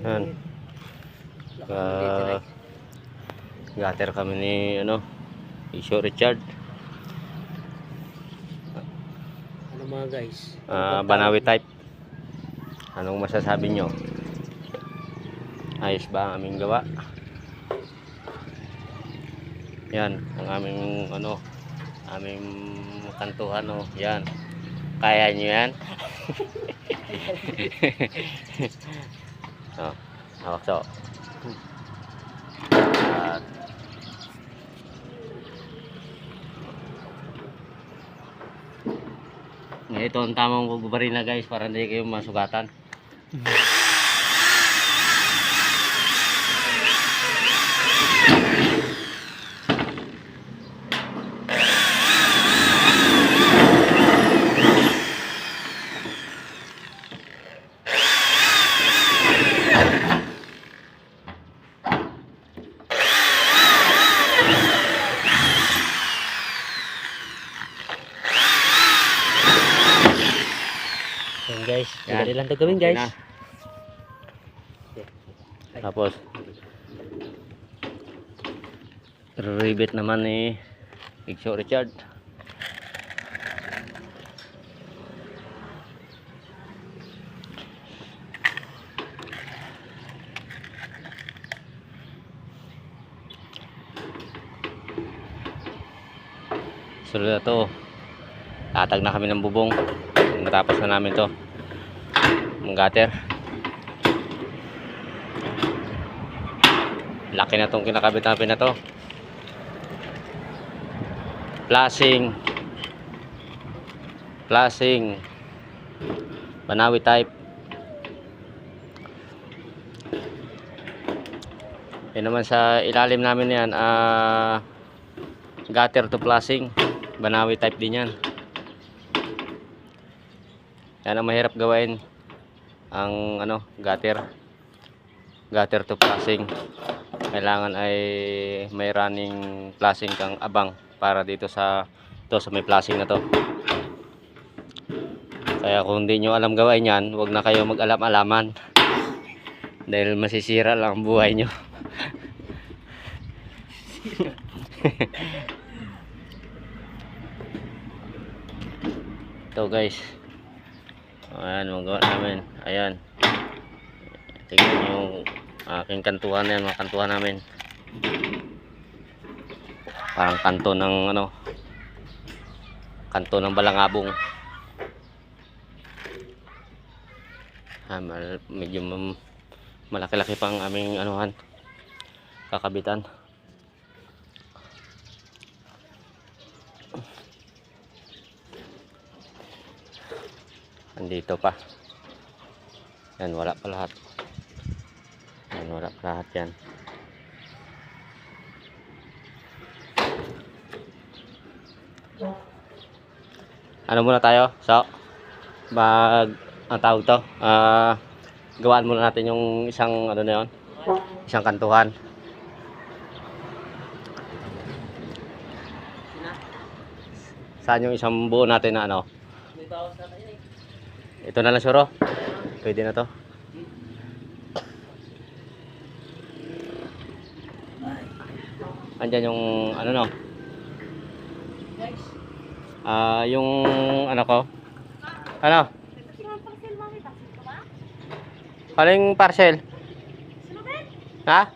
Yan. Gutter kami ni Isyo Richard. Ano mga guys? Banawi type. Anong masasabi nyo? Ayos ba ang aming gawa? Yan ang aming aming kantuhan yan. Kaya nyo yan? Hawak so. Ito ang tamang pagbabaril na guys para hindi kayo masugatan. Yan guys, Yan. madali lang ito gawin Okay guys. na. Tapos rivet naman ni Isyo Richard. Sunod na to, tatag na kami ng bubong. Matapos na namin to ng gutter. Laki na tong kinakabit namin na to. Flashing Banawi type. Yan naman sa ilalim namin yan, gutter to flashing Banawi type din yan. Yan ang mahirap gawain, ang gutter to flashing. Kailangan ay may running flashing kang abang para dito sa may flashing na to. Kaya kung hindi nyo alam gawain yan, huwag na kayo mag-alam-alaman dahil masisira lang ang buhay nyo. Ito guys, ayan magawa namin. Ayan, tingnan yung aking kantuhan yan, mga kantuhan namin. Parang kanto ng kanto ng Balangabong. Medyo malaki-laki pang aming kakabitan. Andito pa. Yan, wala pa lahat. Yan, wala pa lahat yan. Ano muna tayo? So, ang tawag to, gawaan muna natin yung isang na yun, isang kantuhan. Saan yung isang buo natin na ito na lang suro, pwede na to. Andyan yung yung ko paling parcel ha?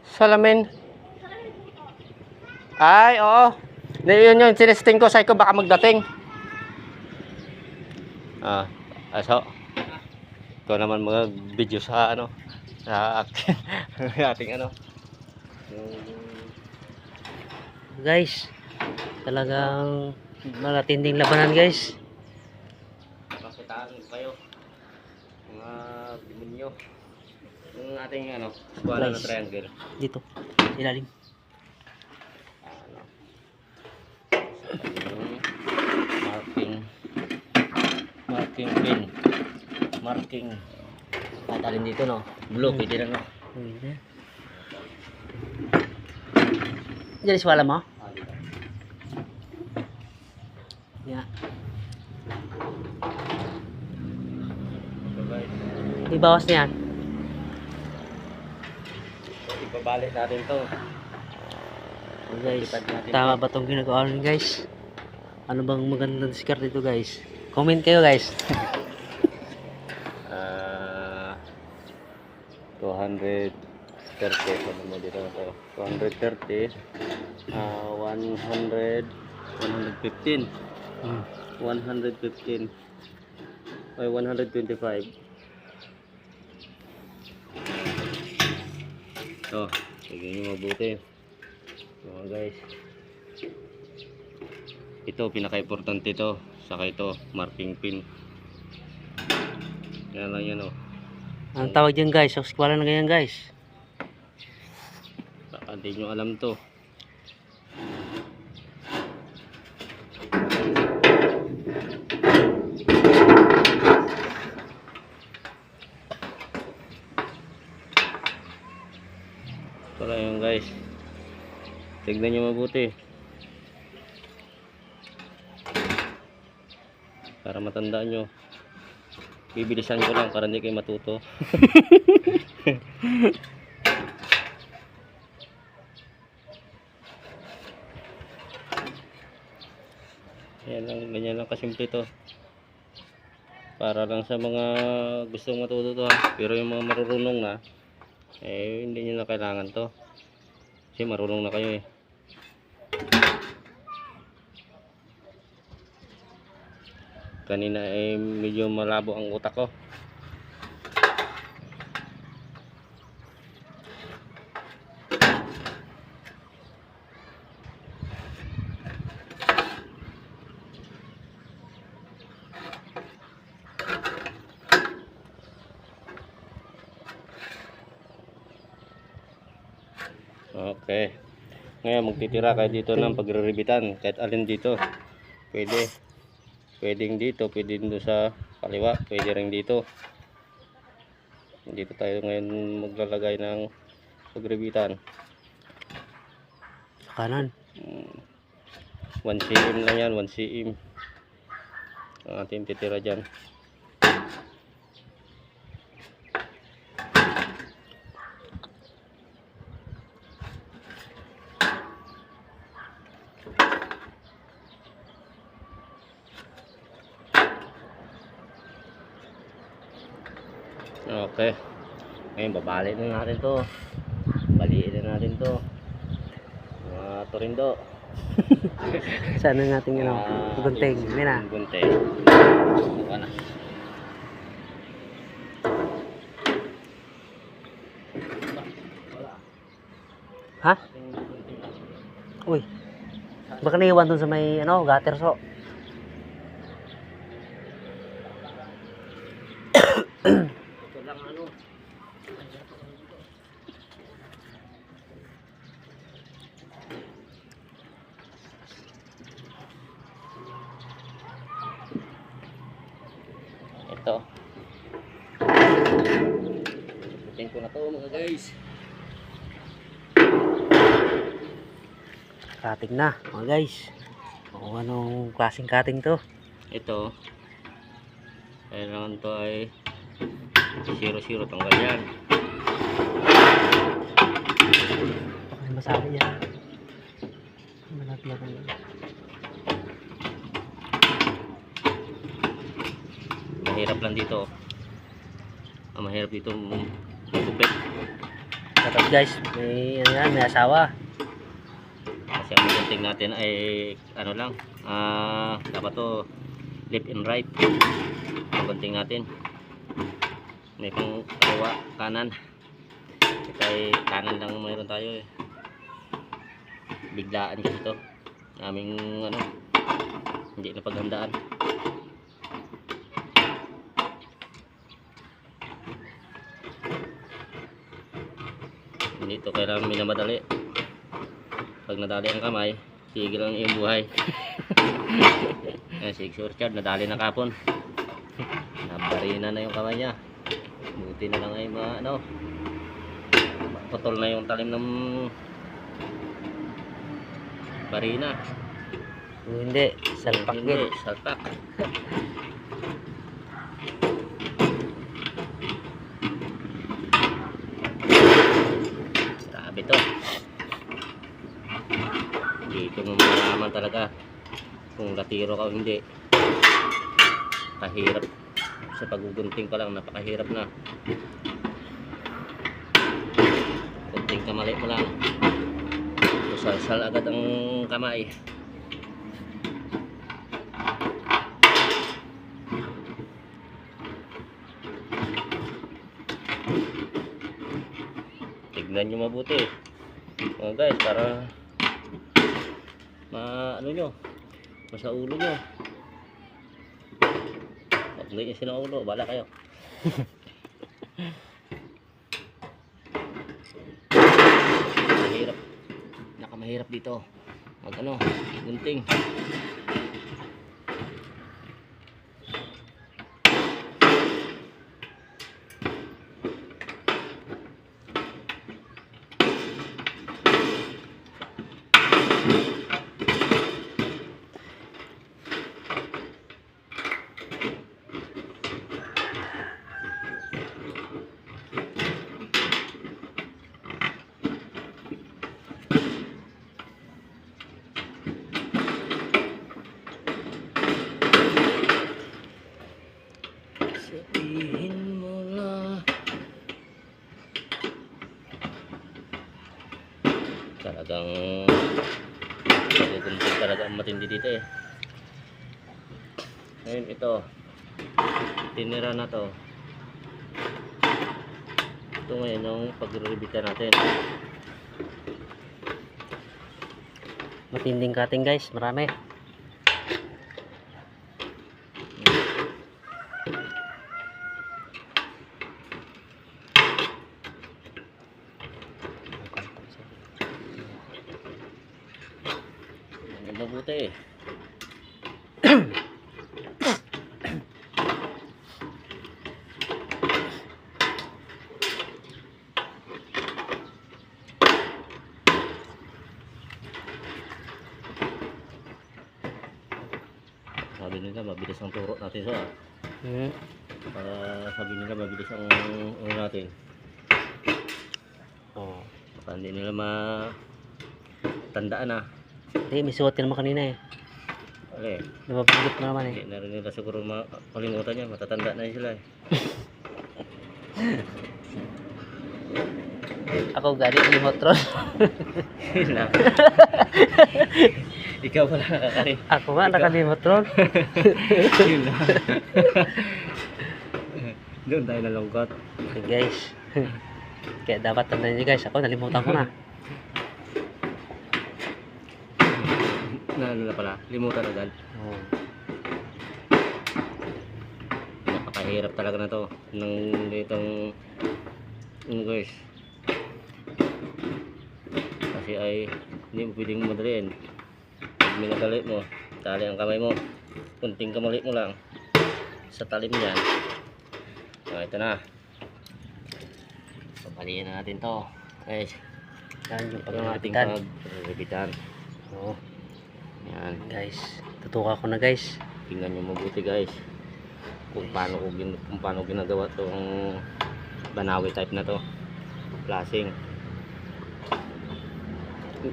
Salamin. Ay, oo. Yun yung sinesting ko. Say ko baka magdating. So ikaw naman mag-video sa sa ating Guys, talagang malatinding labanan guys. Pakitaan kayo mga demonyo yung ating squadron na triangle Dito, ilalim. Marking pin, marking at alin dito blue, pwede lang Jadi swala mo? Ya. Ibawas niyan. Ibabalik natin to. Oh, guys, Ipad natin tama ba itong ginagawa natin guys? Ano bang magandang discard dito guys? Comment kayo guys. 230 ano mo dito to 230 100 115 115 ay 125 to sige nyo mabuti mga guys, ito pinaka-importante ito, saka ito marking pin, yan lang yan. Ang tawag dyan guys, sa eskwela na ganyan guys. Baka hindi nyo alam to. Ito lang yun guys, tignan nyo mabuti para matandaan nyo. Bibilisan ko lang para hindi kayo matuto. Yan lang, ganyan lang kasimple to. Para lang sa mga gustong matuto to ha. Pero yung mga marurunong na, eh hindi nyo na kailangan to. Kasi marunong na kayo eh. Kanina eh medyo malabo ang utak ko. Okay. Ngayon magtitira kayo dito ng pagre-ribitan kahit alin dito. Pwede. Pwedeng dito, pwedeng dito sa kaliwa, pwede rin dito. Dito tayo ngayon maglalagay ng pagribitan. Kanan. 1 cm lang yan, 1 cm. Ang ating titira dyan. Okay. Ngayon babalik na natin to. Baliin na natin to. Mga torindo. Sana natin yun gunting. Hindi na. Gunting. Buka na. Ha? Uy. Baka naiwan dun sa may gutter so. Ito lang ano. Ito. Tingin ko na to mga guys. Cutting na mga guys. O anong klaseng cutting to? Ito. Kailangan to ay 0-0 tanggal yan. Baka masabi yan. Malapit ako yan. Mahirap lang dito. Mahirap dito magupit. Tapos guys, may ano yan, may asawa. Kasi ang gunting natin ay ano lang, dapat to left and right ang gunting natin. May pang kaliwa, kanan. Ito ay kanan lang mayroon tayo eh. Biglaan kasi ito aming ano, hindi na paghandaan. Hindi ito kailangan minamadali. Pag nadali ang kamay, tigil ang iyong buhay. Ayan, si Richard nadali na kapon. Nabarina na yung kamay niya. Buti na lang ay putol na yung talim ng barina. Hindi, salpak Hindi, din. salpak. Grabe doon mo malaman talaga kung latiro ka o hindi. Kahirap sa paggugunting pa lang, napakahirap na. Gunting kamali mo lang, salsal agad ang kamay. Tignan nyo mabuti mga guys, para ano nyo, masa ulo nyo. Pag hindi nyo sinaulo, bala kayo. Mahirap, nakamahirap dito mag gunting. Sabihin mo na. Talagang pagkukunting talaga ang matindi dito eh. Ngayon ito, tinira na to. Ito ngayon yung pag-rebitan natin. Matinding cutting guys, marami. Mabuti eh. Sabi nila mabilis ang turo natin sa para sabi nila mabilis ang natin. Oh. Baka hindi nila matandaan na. Hindi, may suot ka naman kanina eh. Okay. Nababanggit mo naman eh. Hindi na rin nila siguro makalimutan niya, matatanda na sila eh. Ako galing limotron. Yun lang. Ikaw pala nakakarin. Ako nga nakalimotron. Yun lang. Doon tayo nalungkot. Okay guys. Kaya dapat tandaan nyo guys, ako nalimutan ko na. Na ano na pala, limutan agad. Oh. Napakahirap talaga na to ng ditong guys. Kasi ay hindi mo pwedeng madaliin. Pag minadali mo, tali ang kamay mo, kunting kamali mo lang sa talim niyan. Ito na, pabaliin na natin to guys. Yan yung Ito ang ating pag-rebitan. Oh. Yan Guys, tutuka ko na guys. tingnan nyo mabuti guys kung paano ginagawa tong banawi type na to, flashing.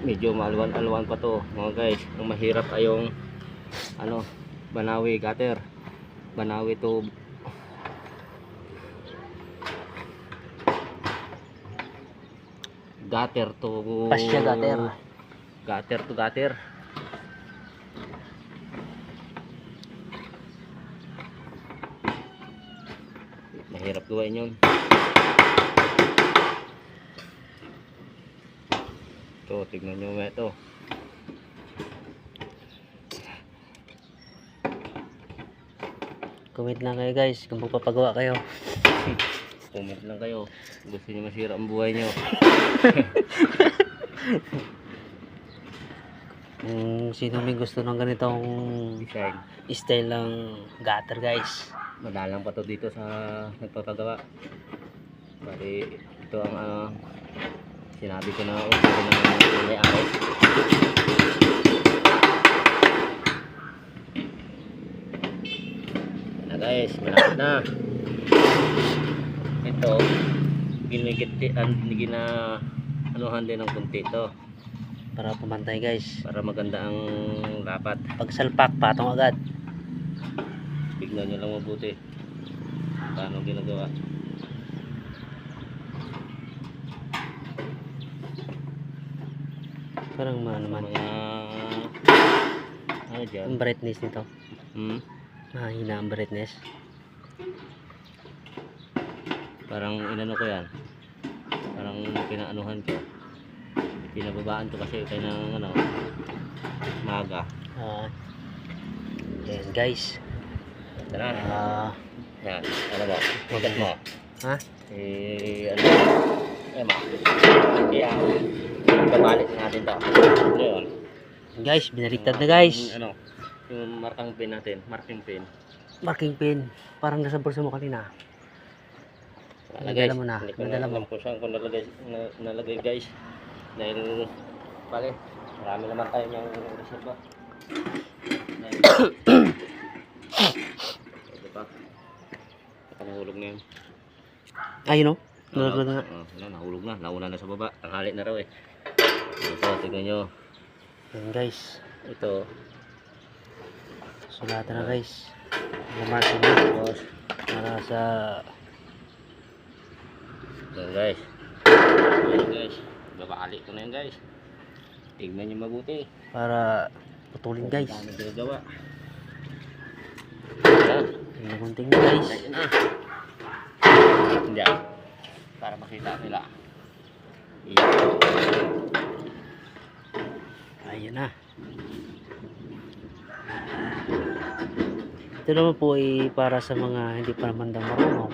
Medyo maalwan-alwan pa to mga guys. Ang mahirap ay yung banawi cutter, banawi to gutter to Pasya gutter. Gutter to gutter. Mahirap gawain yun. Ito, tignan nyo mga ito. Comment lang kayo guys kung magpapagawa kayo. Comment lang kayo. Gusto nyo masira ang buhay nyo. Kung sino may gusto ng ganitong Design. style ng gutter guys. Madalang pa to dito sa nagpapagawa. Bali, ito ang sinabi ko na uso ng may-ari. Na guys, malapit na. Ito, anuhan din ng kunti ito. para pumantay guys. Para maganda ang lapat. Pag salpak, patong agad. Tignan nyo lang mabuti. Paano ginagawa. Parang maano man. Mga ano dyan? Ang brightness nito. Mahina ang brightness. Parang inano ko yan. Parang pinaanuhan ko. Pinababaan to kasi kaya ng ano, maga. Yan guys. Tara. Yan. Ano mo? Ikat mo. Ha? Ano? Ma. Kaya, babalik natin to. Ngayon. Guys, binaliktad na guys. Ano? Yung markang pin natin. Marking pin. Marking pin. Parang nasa bulsa mo kanina. Nadala mo na. Hindi ko Nadala na mo. alam kung saan ko nalagay guys. Dahil pare, marami naman tayo niyang reserva. Ito pa. Nahulog na yun. Ayun o. Nalaglag na. Nahulog na. Nauna na sa baba. Tanghali na raw eh. Ito, tignan nyo. Yan guys. Ito. Sulatan na guys. Namarkin na. Tapos, Para sa... yan guys. Yan guys. Babali ko na yan guys. Tignan nyo mabuti. Para putulin guys. Paano ginagawa? Yung gunting na guys. Ayun na. Diyan. Para makita nila. Ayun na. Ito naman po ay para sa mga hindi pa naman daw marunong.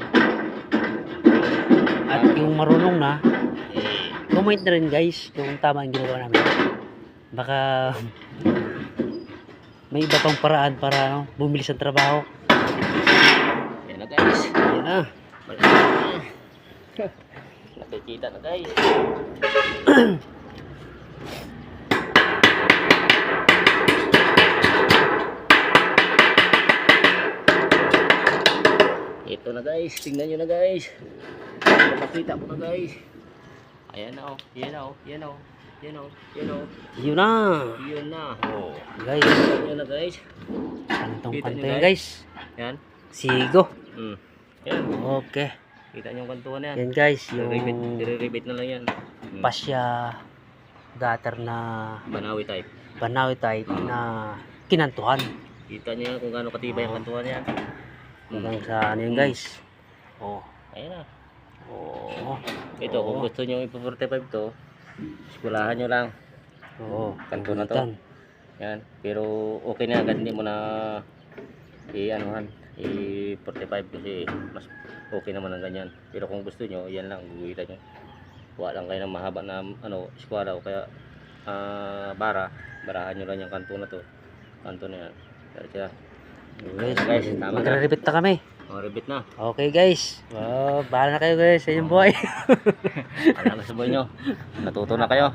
At yung marunong na, comment na rin guys kung tama ang ginagawa namin. Baka may iba pang paraan para ano, bumilis ang trabaho. Yan na guys. Ayun na. Balik na. Nakikita na guys. Ito na guys. Tingnan nyo na guys. Makita mo na guys. Ayan na oh. Yan na oh. Yan na oh. Yan na oh. Yan na oh. Yun na. Yun na. Oh. Guys, Tingnan nyo na guys. kantong Kita nyo, pantay guys. Yan. Sigo. Yan. Okay. Kita nyo yung kantuan na yan. Yan guys, yung Dire-rebate na lang yan. pasya gutter na Banawi type. Banawi type na kinantuhan. Kita nyo yan kung gaano katibay ang kantuan yan. Hanggang sa ano yun guys. Oh. Ayan na. Oh. Ito, kung gusto nyo ipo-45 to, skulahan nyo lang. Oo. Kanto na to. Yan. Pero okay na agad, hindi mo na i-anuhan. I-45 kasi mas okay naman ang ganyan. Pero kung gusto nyo, yan lang, guguhitan nyo. Kuha lang kayo ng mahaba na ano, eskwala o kaya barahan nyo lang yung kanto na to. Kanto na yan. Pero siya. Guys, tama na. magre-repeat na kami. Rebate na. Okay guys. Bahala na kayo guys sa inyong buhay. Alam na sa buhay nyo. Natuto na kayo.